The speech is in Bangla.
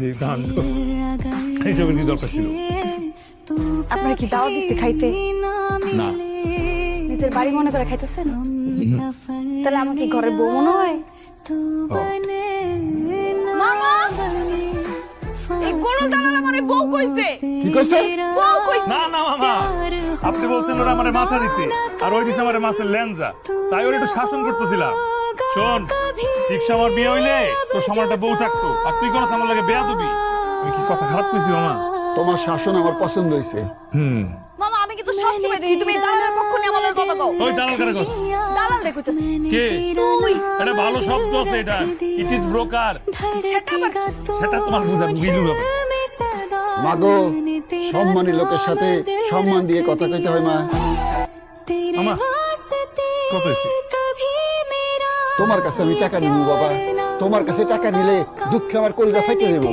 দিয়ে দান এইসবের কি দরকার ছিল? আপনার কি দাওয়াত দিচ্ছে খাইতে? না। নিজের বাড়ি মনে করে খাইতেছেন? তাহলে আমার কি ঘরের বউ মনে হয়? মামা, এই গরু দালাল আমারে বউ কইছে। কি কইছে? বউ কইছে। না না মামা, আপনি বলছেন ওরা আমার মাথা দিতে, আর ওই দিছে আমার মাছের ল্যাঞ্জা, তাই ওর একটু শাসন করতেছিলাম। শোন, ঠিক সময় বিয়ে হইলে তোর সময়টা বউ থাকতো, আর তুই কোনো আমার লাগে বেয়া দিবি। আমি কি কথা খারাপ কইছি মামা? তোমার শাসন আমার পছন্দ হয়েছে। মামা, আমি কিন্তু সব সময় দেখি তুমি দালালের পক্ষ নিয়ে আমার লগে কথা কও। ওই দালাল কারে কস? দালাল রে কইতাছি। কে? তুই। এটা ভালো শব্দ আছে, এটা ইট ইজ ব্রোকার। সেটা তোমার বুঝা বুঝিলু হবে। মাগো, সম্মানী লোকের সাথে সম্মান দিয়ে কথা কইতে হয় মা। মামা কত হয়েছে? তোমার কাছে আমি টাকা নিব বাবা, তোমার কাছে টাকা নিলে দুঃখে আমার কলিজা ফাইটে দেবো।